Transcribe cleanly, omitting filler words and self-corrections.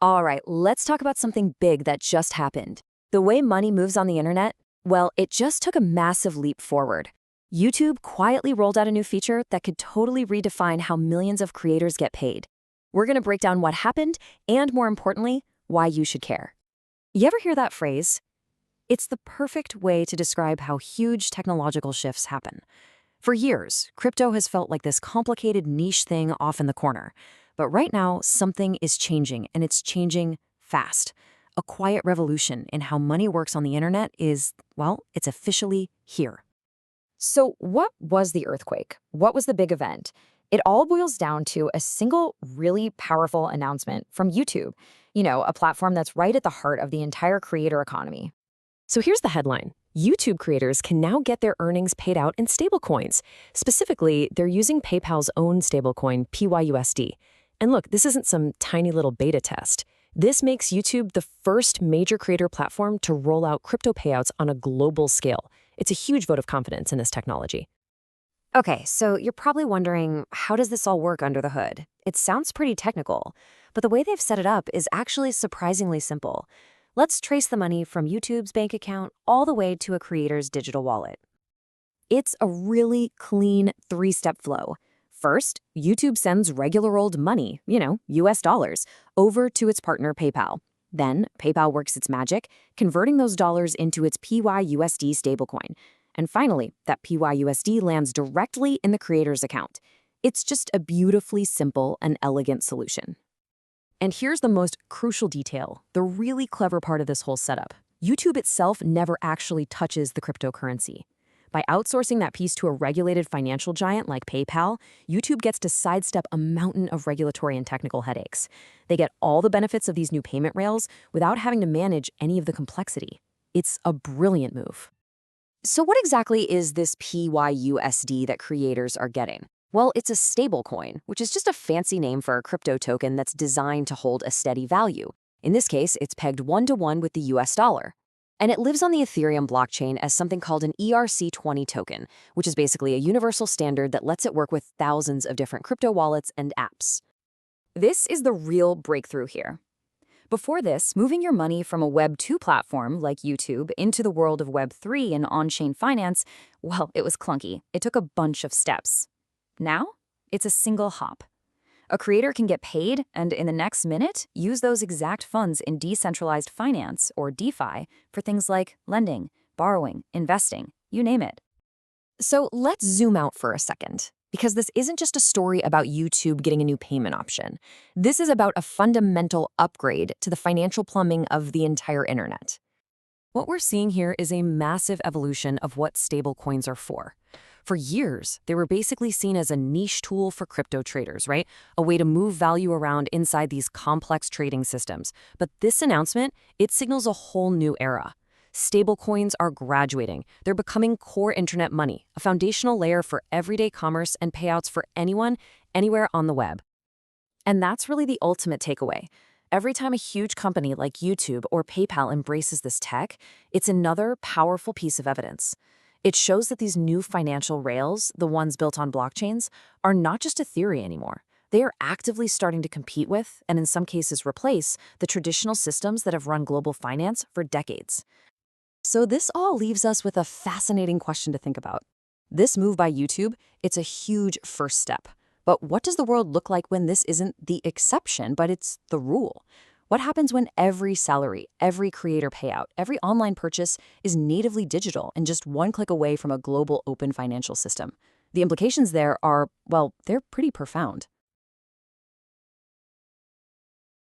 All right, let's talk about something big that just happened. The way money moves on the internet, well, it just took a massive leap forward. YouTube quietly rolled out a new feature that could totally redefine how millions of creators get paid. We're going to break down what happened and, more importantly, why you should care. You ever hear that phrase? It's the perfect way to describe how huge technological shifts happen. For years, crypto has felt like this complicated niche thing off in the corner. But right now, something is changing, and it's changing fast. A quiet revolution in how money works on the internet is, well, it's officially here. So what was the earthquake? What was the big event? It all boils down to a single really powerful announcement from YouTube, a platform that's right at the heart of the entire creator economy. So here's the headline. YouTube creators can now get their earnings paid out in stablecoins. Specifically, they're using PayPal's own stablecoin, PYUSD. And look, this isn't some tiny little beta test. This makes YouTube the first major creator platform to roll out crypto payouts on a global scale. It's a huge vote of confidence in this technology. Okay, so you're probably wondering, how does this all work under the hood? It sounds pretty technical, but the way they've set it up is actually surprisingly simple. Let's trace the money from YouTube's bank account all the way to a creator's digital wallet. It's a really clean three-step flow. First, YouTube sends regular old money, US dollars, over to its partner PayPal. Then, PayPal works its magic, converting those dollars into its PYUSD stablecoin. And finally, that PYUSD lands directly in the creator's account. It's just a beautifully simple and elegant solution. And here's the most crucial detail, the really clever part of this whole setup. YouTube itself never actually touches the cryptocurrency. By outsourcing that piece to a regulated financial giant like PayPal, YouTube gets to sidestep a mountain of regulatory and technical headaches. They get all the benefits of these new payment rails without having to manage any of the complexity. It's a brilliant move. So what exactly is this PYUSD that creators are getting? Well, it's a stablecoin, which is just a fancy name for a crypto token that's designed to hold a steady value. In this case, it's pegged 1-to-1 with the US dollar. And it lives on the Ethereum blockchain as something called an ERC20 token, which is basically a universal standard that lets it work with thousands of different crypto wallets and apps. This is the real breakthrough here. Before this, moving your money from a Web 2 platform like YouTube into the world of Web 3 and on-chain finance, well, it was clunky. It took a bunch of steps. Now, it's a single hop. A creator can get paid and in the next minute, use those exact funds in decentralized finance, or DeFi, for things like lending, borrowing, investing, you name it. So let's zoom out for a second, because this isn't just a story about YouTube getting a new payment option. This is about a fundamental upgrade to the financial plumbing of the entire internet. What we're seeing here is a massive evolution of what stablecoins are for. For years, they were basically seen as a niche tool for crypto traders, right? A way to move value around inside these complex trading systems. But this announcement, it signals a whole new era. Stablecoins are graduating. They're becoming core internet money, a foundational layer for everyday commerce and payouts for anyone, anywhere on the web. And that's really the ultimate takeaway. Every time a huge company like YouTube or PayPal embraces this tech, it's another powerful piece of evidence. It shows that these new financial rails, the ones built on blockchains, are not just a theory anymore. They are actively starting to compete with, and in some cases replace, the traditional systems that have run global finance for decades. So this all leaves us with a fascinating question to think about. This move by YouTube, it's a huge first step. But what does the world look like when this isn't the exception, but it's the rule? What happens when every salary, every creator payout, every online purchase is natively digital and just one click away from a global open financial system? The implications there are, well, they're pretty profound.